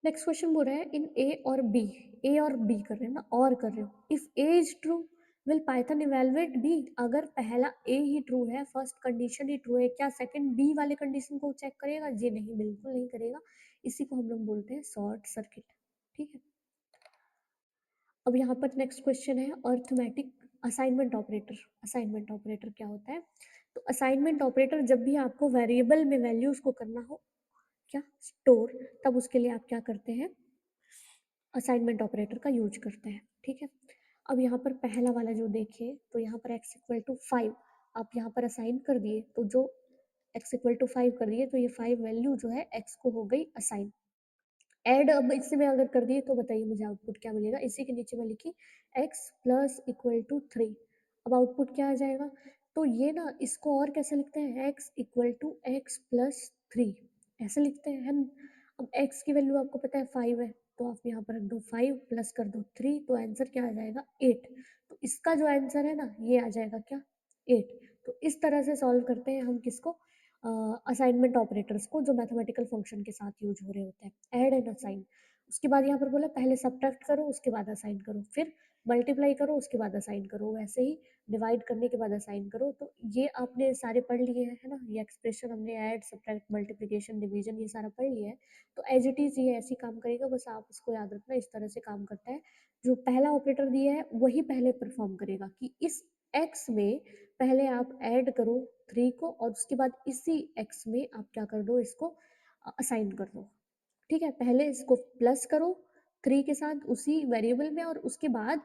नेक्स्ट क्वेश्चन बोल रहा है इन ए और बी कर रहे हैं ना, और कर रहे हो, if A is true will Python evaluate B, अगर पहला ए ही ट्रू है, फर्स्ट कंडीशन ही ट्रू है, क्या सेकंड बी वाले कंडीशन को चेक करेगा, जी नहीं, बिल्कुल नहीं करेगा। इसी को हम लोग बोलते हैं शॉर्ट सर्किट, ठीक है। अब यहाँ पर नेक्स्ट क्वेश्चन है arithmetic assignment operator. Assignment operator क्या होता है, तो असाइनमेंट ऑपरेटर जब भी आपको वेरिएबल में वैल्यूज को करना हो क्या स्टोर, तब उसके लिए आप क्या करते हैं, असाइनमेंट ऑपरेटर का यूज करते हैं, ठीक है। अब यहाँ पर पहला वाला जो देखिए, तो यहाँ पर x इक्वल टू 5 आप यहाँ पर असाइन कर दिए, तो जो x इक्वल टू 5 कर दिए, तो ये 5 वैल्यू जो है x को हो गई असाइन। ऐड अब इससे में अगर कर दिए तो बताइए मुझे आउटपुट क्या मिलेगा, इसी के नीचे मैं लिखी x प्लस इक्वल टू 3। अब आउटपुट क्या आ जाएगा, तो ये ना इसको और कैसे लिखते हैं, x equal to X plus 3 ऐसे लिखते हैं हम। अब x की वैल्यू आपको पता है 5 है, तो आप यहाँ पर रख दो 5 प्लस कर दो 3, तो आंसर क्या आ जाएगा 8। तो इसका जो आंसर है ना ये आ जाएगा क्या 8। तो इस तरह से सॉल्व करते हैं हम किसको, असाइनमेंट ऑपरेटर्स को जो मैथमेटिकल फंक्शन के साथ यूज हो रहे होते हैं, ऐड एंड असाइन। उसके बाद यहाँ पर बोला पहले सब्ट्रैक्ट करो उसके बाद असाइन करो, फिर मल्टीप्लाई करो उसके बाद असाइन करो, वैसे ही डिवाइड करने के बाद असाइन करो। तो ये आपने सारे पढ़ लिए हैं, है ना, ये एक्सप्रेशन हमने ऐड सब्ट्रैक्ट मल्टीप्लिकेशन डिवीजन ये सारा पढ़ लिया है। तो एज इट इज ये ऐसे ही काम करेगा, बस आप इसको याद रखना इस तरह से काम करता है। जो पहला ऑपरेटर दिया है वही पहले परफॉर्म करेगा कि इस एक्स में पहले आप ऐड करो 3 को और उसके बाद इसी x में आप क्या कर दो, इसको असाइन कर दो, ठीक है। पहले इसको प्लस करो 3 के साथ उसी वेरिएबल में और उसके बाद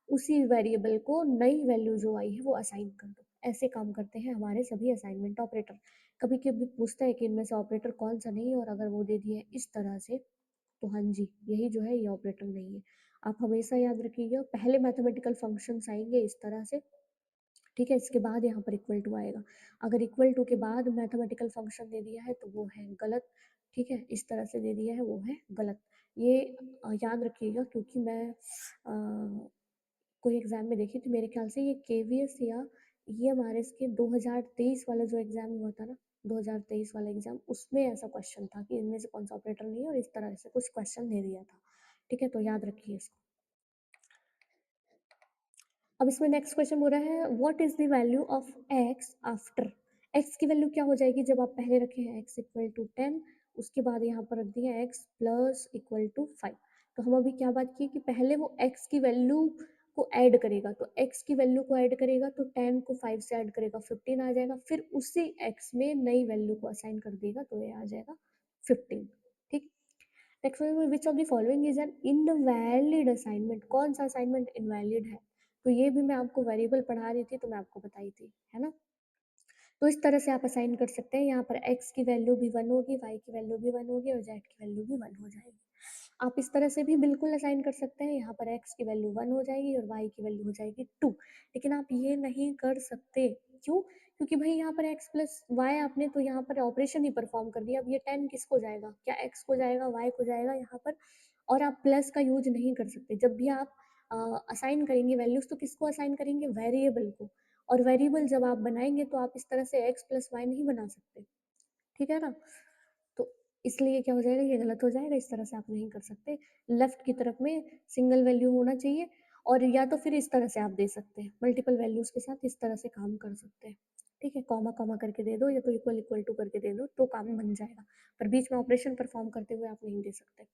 उसी वेरिएबल को नई वैल्यू जो आई है वो असाइन कर दो। ऐसे काम करते हैं हमारे सभी असाइनमेंट ऑपरेटर। कभी कभी पूछता है कि इनमें से ऑपरेटर कौन सा नहीं है, और अगर वो दे दिए इस तरह से, तो हाँ जी यही जो है ये ऑपरेटर नहीं है। आप हमेशा याद रखिएगा पहले मैथमेटिकल फंक्शंस आएंगे इस तरह से, ठीक है, इसके बाद यहाँ पर इक्वल टू आएगा। अगर इक्वल टू के बाद मैथमेटिकल फंक्शन दे दिया है तो वो है गलत, ठीक है, इस तरह से दे दिया है वो है गलत। ये याद रखिएगा क्योंकि मैं कोई एग्जाम में देखी थी, मेरे ख्याल से ये केवीएस या ये हमारे इसके 2023 वाला जो एग्जाम हुआ था ना, 2023 वाला एग्जाम, उसमें ऐसा क्वेश्चन था कि इनमें से कौन सा ऑपरेटर नहीं है, और इस तरह से कुछ क्वेश्चन दे दिया था, ठीक है, तो याद रखिए इसको। अब इसमें नेक्स्ट क्वेश्चन हो रहा है what is the value of x after, x की वैल्यू क्या हो जाएगी जब आप पहले रखे हैं x इक्वल टू 10, उसके बाद यहाँ पर रख दिया x प्लस इक्वल टू 5। तो हम अभी क्या बात की कि पहले वो x की वैल्यू को ऐड करेगा, तो x की वैल्यू को ऐड करेगा तो 10 को 5 से ऐड करेगा 15 आ जाएगा, फिर उसी x में नई वैल्यू को असाइन कर देगा तो ये आ जाएगा 15, ठीक। नेक्स्ट में which of the following is an invalid assignment, कौन सा असाइनमेंट इनवैलिड है, तो ये भी मैं आपको वेरिएबल पढ़ा रही थी तो मैं आपको बताई थी, है ना। तो इस तरह से आप असाइन कर सकते हैं, यहाँ पर x की वैल्यू भी 1 होगी, y की वैल्यू भी 1 होगी और z की वैल्यू भी 1 हो जाएगी। आप इस तरह से भी बिल्कुल असाइन कर सकते हैं, यहाँ पर x की वैल्यू 1 हो जाएगी और y की वैल्यू हो जाएगी 2। लेकिन आप ये नहीं कर सकते, क्यों, क्योंकि भाई यहाँ पर x प्लस वाई आपने तो यहाँ पर ऑपरेशन ही परफॉर्म कर दिया, अब ये 10 किसको जाएगा, क्या x को जाएगा y को जाएगा यहाँ पर, और आप प्लस का यूज नहीं कर सकते। जब भी आप असाइन करेंगे वैल्यूज तो किसको असाइन करेंगे, वेरिएबल को, और वेरिएबल जब आप बनाएंगे तो आप इस तरह से x प्लस वाई नहीं बना सकते, ठीक है ना। इसलिए क्या हो जाएगा, ये गलत हो जाएगा, इस तरह से आप नहीं कर सकते। लेफ्ट की तरफ में सिंगल वैल्यू होना चाहिए, और या तो फिर इस तरह से आप दे सकते हैं, मल्टीपल वैल्यूज़ के साथ इस तरह से काम कर सकते हैं। ठीक है, कॉमा कॉमा करके दे दो या तो इक्वल इक्वल टू करके दे दो तो काम बन जाएगा, पर बीच में ऑपरेशन परफॉर्म करते हुए आप नहीं दे सकते।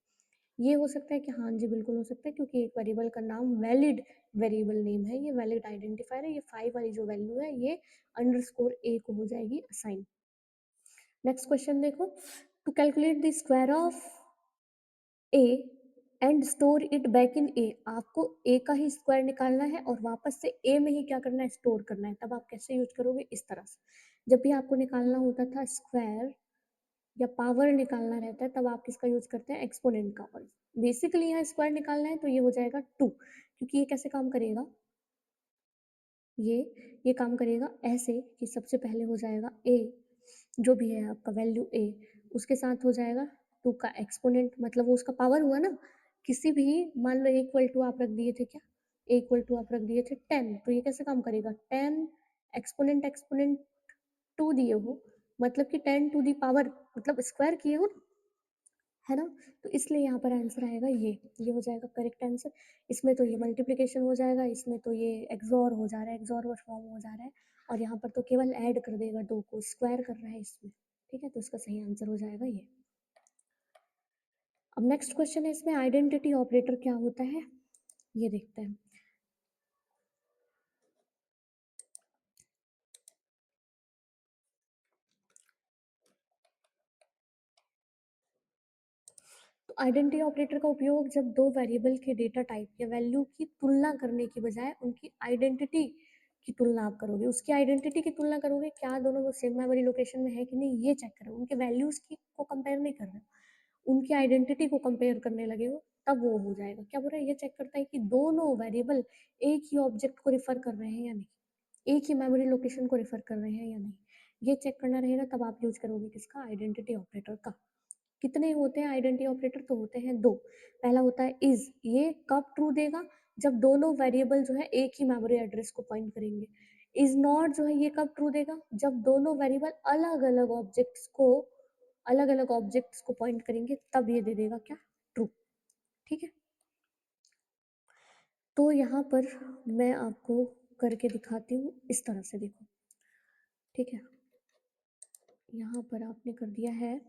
ये हो सकता है कि हाँ जी, बिल्कुल हो सकता है, क्योंकि एक वेरिएबल का नाम वैलिड वेरिएबल नेम है, ये वैलिड आइडेंटिफायर है, ये 5 वाली जो वैल्यू है ये अंडरस्कोर ए को हो जाएगी असाइन। नेक्स्ट क्वेश्चन देखो, to calculate the square of A and store it back in A, आपको ए का ही स्क्वायर निकालना है और वापस से ए में ही क्या करना है, स्टोर करना है। तब आप कैसे यूज करोगे, इस तरह से। जब भी आपको निकालना होता था स्क्वायर या पावर निकालना रहता है, तब आप किसका यूज करते हैं, एक्सपोनेंट का। और बेसिकली यहाँ स्क्वायर निकालना है तो ये हो जाएगा 2, क्योंकि ये कैसे काम करेगा, ये ये काम करेगा ऐसे कि सबसे पहले हो जाएगा ए, जो भी है आपका वैल्यू ए, उसके साथ हो जाएगा 2 का एक्सपोनेंट, मतलब वो उसका पावर हुआ ना। किसी भी, मान लो इक्वल टू आप रख दिए थे, क्या इक्वल टू आप रख दिए थे 10, तो ये कैसे काम करेगा, 10 एक्सपोनेंट एक्सपोनेंट 2 दिए हो, मतलब कि 10 टू दी पावर, मतलब स्क्वायर किए हो, है ना। तो इसलिए यहाँ पर आंसर आएगा ये हो जाएगा करेक्ट आंसर। इसमें तो ये मल्टीप्लिकेशन हो जाएगा, इसमें तो ये एक्सॉर हो जा रहा है, एक्सॉर फॉर्म हो जा रहा है, और यहाँ पर तो केवल ऐड कर देगा, 2 को स्क्वायर कर रहा है इसमें। ठीक है, तो इसका सही आंसर हो जाएगा ये। अब नेक्स्ट क्वेश्चन है, इसमें आइडेंटिटी ऑपरेटर क्या होता है, ये देखते हैं। तो आइडेंटिटी ऑपरेटर का उपयोग जब दो वेरिएबल के डेटा टाइप या वैल्यू की तुलना करने की बजाय उनकी आइडेंटिटी की तुलना आप करोगे, उसकी आइडेंटिटी की तुलना करोगे, क्या दोनों वो सेम मेमोरी लोकेशन में है कि नहीं, ये चेक करो, उनके वैल्यूज की को कंपेयर नहीं कर रहे हो, उनकी आइडेंटिटी को कंपेयर करने लगे हो, तब वो हो जाएगा। क्या बोल रहा है, ये चेक करता है कि दोनों वेरिएबल एक ही ऑब्जेक्ट को रिफर कर रहे हैं या नहीं, एक ही मेमोरी लोकेशन को रिफर कर रहे हैं या नहीं, ये चेक करना रहेगा, तब आप यूज करोगे किसका, आइडेंटिटी ऑपरेटर का। कितने होते हैं आइडेंटिटी ऑपरेटर, तो होते हैं दो। पहला होता है इज, ये कब ट्रू देगा, जब दोनों वेरिएबल जो है एक ही मेमोरी एड्रेस को पॉइंट करेंगे। इज नॉट जो है ये कब ट्रू देगा, जब दोनों वेरिएबल अलग अलग ऑब्जेक्ट्स को पॉइंट करेंगे, तब ये दे देगा क्या, ट्रू। ठीक है, तो यहाँ पर मैं आपको करके दिखाती हूँ, इस तरह से देखो। ठीक है, यहाँ पर आपने कर दिया है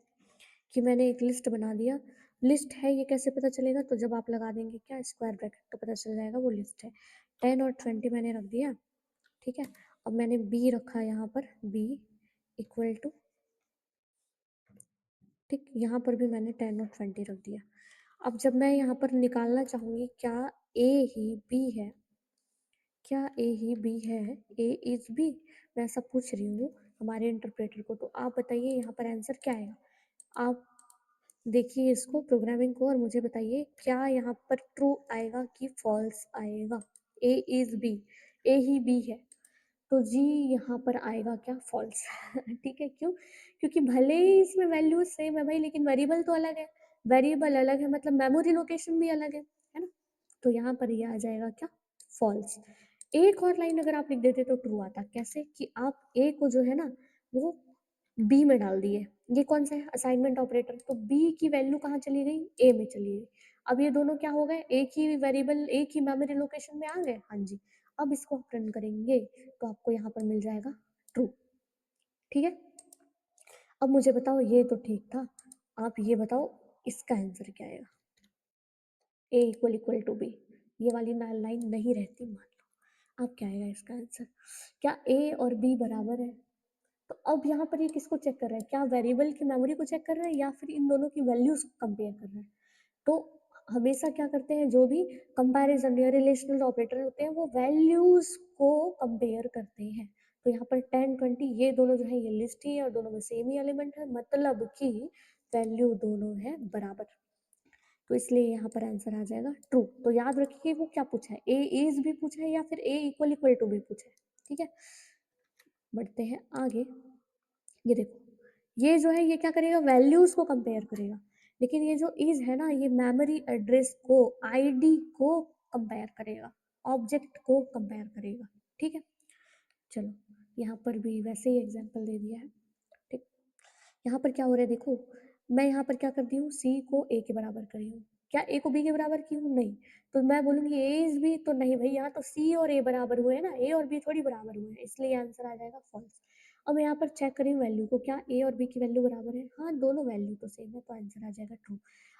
कि मैंने एक लिस्ट बना दिया। लिस्ट है, ये कैसे पता चलेगा, तो जब आप लगा देंगे क्या स्क्वायर ब्रैकेट, तो पता चल जाएगा वो लिस्ट है। 10 और 20 मैंने रख दिया। ठीक है, अब मैंने बी रखा यहाँ पर, बी इक्वल टू, ठीक, यहाँ पर भी मैंने 10 और 20 रख दिया। अब जब मैं यहाँ पर निकालना चाहूँगी क्या ए ही बी है, क्या ए ही बी है, ए इज बी, मैं ऐसा पूछ रही हूँ हमारे इंटरप्रेटर को, तो आप बताइए यहाँ पर आंसर क्या आएगा। आप देखिए इसको, प्रोग्रामिंग को, और मुझे बताइए क्या यहाँ पर ट्रू आएगा कि फॉल्स आएगा। ए इज बी, ए ही बी है, तो जी यहाँ पर आएगा क्या, फॉल्स। ठीक है, क्यों, क्योंकि भले ही इसमें वैल्यू सेम है भाई, लेकिन वेरिएबल तो अलग है, वेरिएबल अलग है मतलब मेमोरी लोकेशन भी अलग है ना। तो यहाँ पर ये आ जाएगा क्या, फॉल्स। एक और लाइन अगर आप लिख देते तो ट्रू आता, कैसे कि आप ए को जो है ना वो बी में डाल दिए, ये कौन सा है, असाइनमेंट ऑपरेटर, तो बी की वैल्यू कहाँ चली गई, ए में चली गई। अब ये दोनों क्या हो गए, एक ही वेरिएबल एक ही मेमोरी लोकेशन में आ गए, हाँ जी। अब इसको आप रन करेंगे तो आपको यहाँ पर मिल जाएगा ट्रू। ठीक है, अब मुझे बताओ, ये तो ठीक था, आप ये बताओ इसका आंसर क्या आएगा। ए इक्वल इक्वल टू बी, ये वाली लाइन नहीं रहती मान लो, अब क्या आएगा इसका आंसर, क्या ए और बी बराबर है। तो अब यहाँ पर ये किसको चेक कर रहा है, क्या वेरिएबल की मेमोरी को चेक कर रहा है या फिर इन दोनों की वैल्यूज कंपेयर कर रहा है। तो हमेशा क्या करते हैं, जो भी कंपैरिजन या रिलेशनल ऑपरेटर होते हैं वो वैल्यूज को कंपेयर करते हैं। तो यहाँ पर 10 20 ये दोनों जो है ये लिस्ट ही है और दोनों में सेम ही एलिमेंट है, मतलब कि वैल्यू दोनों है बराबर। तो इसलिए यहाँ पर आंसर आ जाएगा ट्रू। तो याद रखिए वो क्या पूछा है, ए इज भी पूछा है या फिर ए इक्वल इक्वल टू भी पूछा है। ठीक है, बढ़ते हैं आगे। ये देखो, ये जो है ये क्या करेगा, वैल्यूज को कंपेयर करेगा, लेकिन ये जो इज है ना ये मेमोरी एड्रेस को, आईडी को कंपेयर करेगा, ऑब्जेक्ट को कंपेयर करेगा। ठीक है, चलो यहाँ पर भी वैसे ही एग्जांपल दे दिया है। ठीक, यहाँ पर क्या हो रहा है देखो, मैं यहाँ पर क्या कर दी हूँ, सी को ए के बराबर करी हूँ। क्या ए को बी के बराबर की हूँ? नहीं। तो मैं बोलूँगी ए इज़ बी, तो नहीं भई, यहाँ तो सी और ए बराबर हुए हैं ना, ए और बी थोड़ी बराबर हुए हैं, इसलिए आंसर आ जाएगा फॉल्स। अब मैं यहाँ पर चेक कर रही हूँ वैल्यू को, क्या ए और बी की वैल्यू बराबर है? हाँ, दोनों वैल्यू तो सेम है, तो आंसर आ जाएगा ट्रू।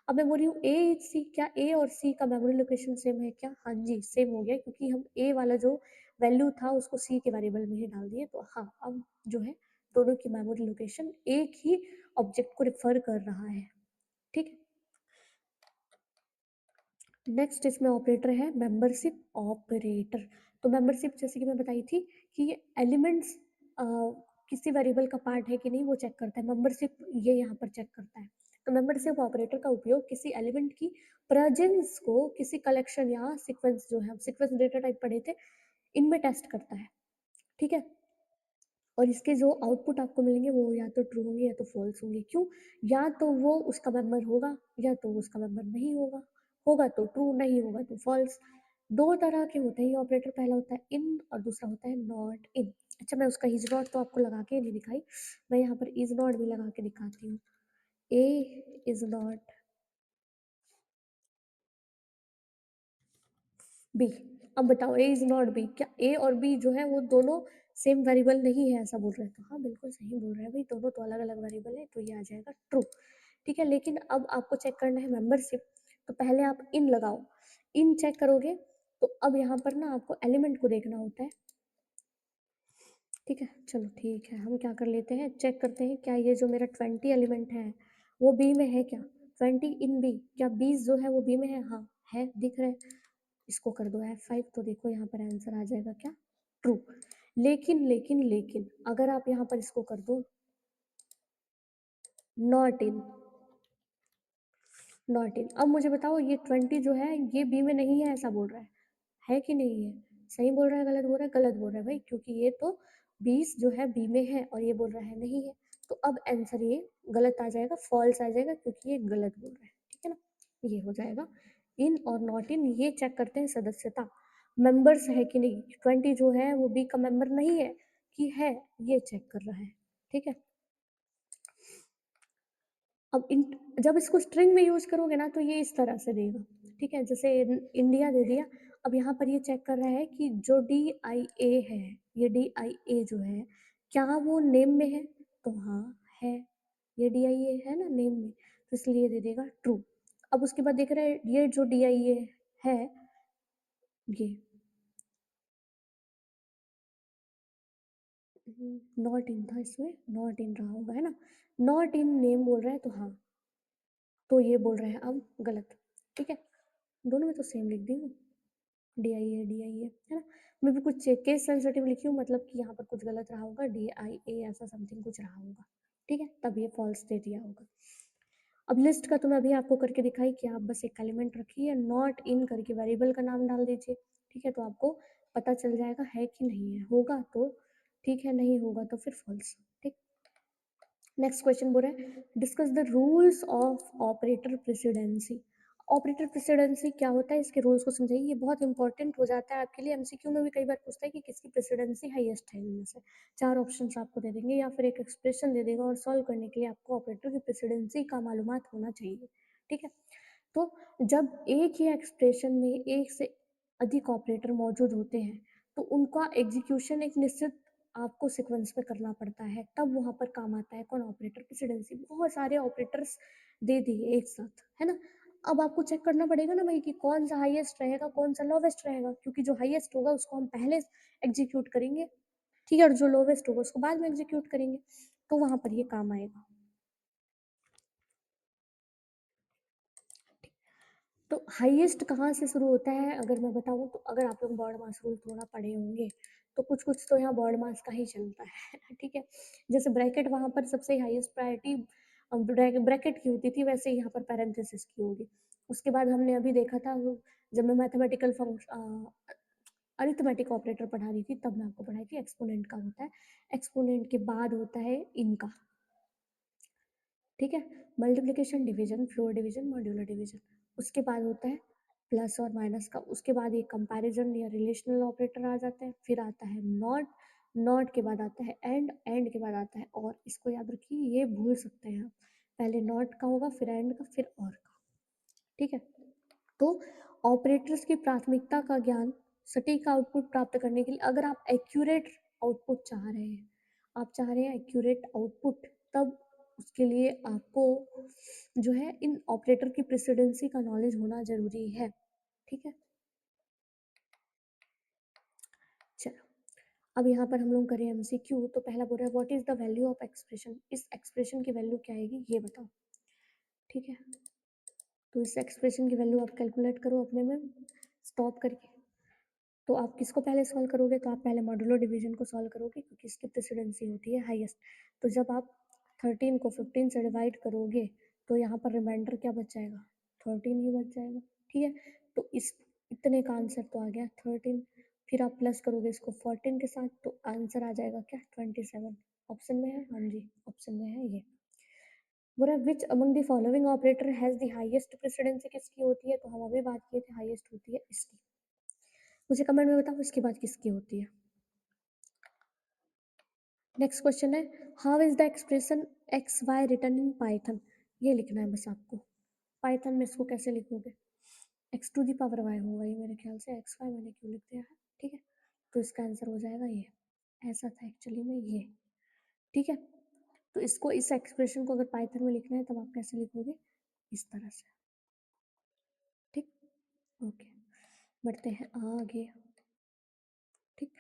अब मैं बोल रही हूँ ए इज़ सी, क्या ए और सी का मेमोरी लोकेशन सेम है क्या? हाँ जी, सेम हो गया, क्योंकि हम ए वाला जो वैल्यू था उसको सी के वेरिएबल में ही डाल दिए, तो हाँ, अब जो है दोनों की मेमोरी लोकेशन एक ही ऑब्जेक्ट को रिफर कर रहा है। ठीक है। नेक्स्ट इसमें ऑपरेटर है मेंबरशिप ऑपरेटर। तो मेंबरशिप जैसे कि मैं बताई थी कि ये एलिमेंट्स किसी वेरिएबल का पार्ट है कि नहीं वो चेक करता है, मेंबरशिप ये यहाँ पर चेक करता है। तो मेंबरशिप ऑपरेटर का उपयोग किसी एलिमेंट की प्रेजेंस को किसी कलेक्शन या सीक्वेंस, जो है हम सीक्वेंस डेटा टाइप पढ़े थे, इनमें टेस्ट करता है। ठीक है। और इसके जो आउटपुट आपको मिलेंगे वो या तो ट्रू होंगे या तो फॉल्स होंगे। क्यों? या तो वो उसका मेंबर होगा या तो वो उसका मेंबर नहीं होगा। होगा तो ट्रू, नहीं होगा तो फॉल्स। दो तरह के होते हैं ये ऑपरेटर, पहला होता है इन और दूसरा होता है नॉट इन। अच्छा, मैं उसका इज नॉट तो आपको लगा के नहीं दिखाई, मैं यहाँ पर इज नॉट भी लगा के दिखाती हूँ। ए इज नॉट बी। अब बताओ ए इज नॉट बी, क्या ए और बी जो है वो दोनों सेम वेरिएबल नहीं है, ऐसा बोल रहे हैं? तो हाँ, बिल्कुल सही बोल रहे हैं भाई, दोनों तो अलग अलग वेरिएबल है, तो ये आ जाएगा ट्रू। ठीक है, लेकिन अब आपको चेक करना है मेंबरशिप, तो पहले आप इन लगाओ। इन चेक करोगे तो अब यहाँ पर ना आपको एलिमेंट को देखना होता है। ठीक है, चलो ठीक है, हम क्या कर लेते हैं, चेक करते हैं क्या ये जो मेरा 20 एलिमेंट है वो बी में है क्या? 20 इन बी, क्या 20 जो है वो बी में है? हाँ है, दिख रहा है। इसको कर दो F5, तो देखो यहाँ पर आंसर आ जाएगा क्या? ट्रू। लेकिन अगर आप यहाँ पर इसको कर दो नॉट इन, नॉट इन, अब मुझे बताओ ये 20 जो है ये बी में नहीं है, ऐसा बोल रहा है कि नहीं है? सही बोल रहा है, गलत बोल रहा है? गलत बोल रहा है भाई, क्योंकि ये तो 20 जो है बी में है और ये बोल रहा है नहीं है। तो अब आंसर ये गलत आ जाएगा, फॉल्स आ जाएगा, क्योंकि ये गलत बोल रहा है। ठीक है ना, ये हो जाएगा। इन और नॉट इन ये चेक करते हैं सदस्यता, मेंबर्स है कि नहीं। 20 जो है वो बी का मेंबर नहीं है कि है, ये चेक कर रहा है। ठीक है। अब जब इसको स्ट्रिंग में यूज करोगे ना तो ये इस तरह से देगा। ठीक है, जैसे इंडिया दे दिया। अब यहाँ पर ये चेक कर रहा है कि जो DIA है, ये DIA जो है क्या वो नेम में है? तो हाँ है, ये DIA है ना नेम में, तो इसलिए दे देगा ट्रू। अब उसके बाद देख रहे हैं ये जो DIA है, ये नॉट इन था, इसमें नॉट इन रहा होगा, है ना? नॉट इन नेम बोल रहा है, तो हाँ, तो ये बोल रहे हैं अब गलत। ठीक है, दोनों में तो सेम लिख दी हूँ, DIA है ना। मैं भी कुछ केस सेंसिटिव लिखी हूँ, मतलब कि यहाँ पर कुछ गलत रहा होगा, DIA ऐसा समथिंग कुछ रहा होगा। ठीक है, तब ये फॉल्स दे दिया होगा। अब लिस्ट का तो मैं अभी आपको करके दिखाई कि आप बस एक एलिमेंट रखिए, नॉट इन करके वेरिएबल का नाम डाल दीजिए। ठीक है, तो आपको पता चल जाएगा है कि नहीं है, होगा तो ठीक है, नहीं होगा तो फिर फॉल्स। ठीक। नेक्स्ट क्वेश्चन बोल रहा है discuss the rules of operator presidency. Operator presidency क्या होता है, इसके रूल्स को समझाइए, ये बहुत इंपॉर्टेंट हो जाता है आपके लिए, एमसीक्यू में भी कई बार पूछता है कि किसकी प्रेसिडेंसी हाईएस्ट है इनमें से। चार ऑप्शंस आपको दे देंगे या फिर एक एक्सप्रेशन दे देगा, और सॉल्व करने के लिए आपको ऑपरेटर की प्रेसिडेंसी का मालूमात होना चाहिए। ठीक है, तो जब एक ही एक्सप्रेशन में एक से अधिक ऑपरेटर मौजूद होते हैं तो उनका एग्जीक्यूशन एक निश्चित आपको सीक्वेंस में करना पड़ता है, तब वहां पर काम आता है कौन? Operator presidency. बहुत सारे ऑपरेटर्स दे दिए एक साथ, है ना। अब आपको चेक करना पड़ेगा ना भाई कि कौन सा हाईएस्ट रहेगा कौन सा लोवेस्ट रहेगा, क्योंकि जो हाईएस्ट होगा उसको हम पहले एग्जीक्यूट करेंगे। ठीक है, और जो लोवेस्ट होगा उसको बाद में एग्जीक्यूट करेंगे, तो वहां पर ये काम आएगा। तो हाईएस्ट कहाँ से शुरू होता है अगर मैं बताऊँ तो, अगर आप लोग बर्ड मास रूल थोड़ा पढ़े होंगे तो कुछ कुछ तो यहाँ बर्ड मास का ही चलता है। ठीक है, जैसे ब्रैकेट वहाँ पर सबसे हाईएस्ट प्रायोरिटी ब्रैकेट की होती थी, वैसे यहाँ पर पैरेंथेसिस की होगी। उसके बाद हमने अभी देखा था जब मैं मैथमेटिकल फंक्शन अरिथमेटिक ऑपरेटर पढ़ा रही थी तब मैं आपको पढ़ाई थी एक्सपोनेंट का होता है, एक्सपोनेंट के बाद होता है इनका। ठीक है, multiplication, division, floor division, modular division. उसके बाद होता है प्लस और माइनस का, उसके बाद ये कंपैरिजन या रिलेशनल ऑपरेटर आ जाता है, फिर आता है नॉट, नॉट के बाद आता है एंड, एंड के बाद आता है और। इसको याद रखिए, ये भूल सकते हैं आप, पहले नॉट का होगा, फिर एंड का, फिर और का, ठीक है। तो ऑपरेटर्स की प्राथमिकता का ज्ञान सटीक आउटपुट प्राप्त करने के लिए, अगर आप एक्यूरेट आउटपुट चाह रहे हैं, आप चाह रहे हैं एक्यूरेट आउटपुट, तब उसके लिए आपको जो है इन ऑपरेटर की प्रेसिडेंसी का नॉलेज होना जरूरी है, ठीक है। चलो, अब यहाँ पर हम लोग करें एमसीक्यू। तो पहला बोल रहा है what is the value of expression, इस एक्सप्रेशन की वैल्यू क्या आएगी ये बताओ, ठीक है। तो इस एक्सप्रेशन की वैल्यू आप कैलकुलेट करो अपने में स्टॉप करके। तो आप किसको पहले सॉल्व करोगे, तो आप पहले मॉडुलो डिवीजन को सॉल्व करोगे क्योंकि इसकी प्रेसिडेंसी होती है हाईएस्ट। तो जब आप 13 को 15 से डिवाइड करोगे तो यहाँ पर रिमाइंडर क्या बच जाएगा, 13 ही बच जाएगा, ठीक है। तो इस इतने का आंसर तो आ गया 13, फिर आप प्लस करोगे इसको 14 के साथ तो आंसर आ जाएगा क्या 27। ऑप्शन में है, हाँ जी ऑप्शन में है ये। बोला which among the following operator has the highest presidency, किसकी होती है, तो हम अभी बात किए थे हाईएस्ट होती है इसकी। मुझे कमेंट में बताओ इसके बाद किसकी होती है। नेक्स्ट क्वेश्चन है how is the expression X Y return in Python, ये लिखना है बस आपको। पाइथन में इसको कैसे लिखोगे, X to the power Y होगा ये मेरे ख्याल से, एक्स वाई मैंने क्यों लिख दिया है, ठीक है। तो इसका आंसर हो जाएगा ये, ऐसा था एक्चुअली में ये, ठीक है। तो इसको इस एक्सप्रेशन को अगर पाइथन में लिखना है तब आप कैसे लिखोगे, इस तरह से, ठीक। ओके, बढ़ते हैं आगे, ठीक।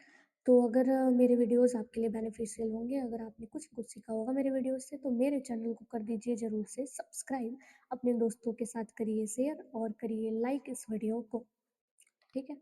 तो अगर मेरे वीडियोस आपके लिए बेनिफिशियल होंगे, अगर आपने कुछ कुछ सीखा होगा मेरे वीडियोस से, तो मेरे चैनल को कर दीजिए ज़रूर से सब्सक्राइब, अपने दोस्तों के साथ करिए शेयर और करिए लाइक इस वीडियो को, ठीक है।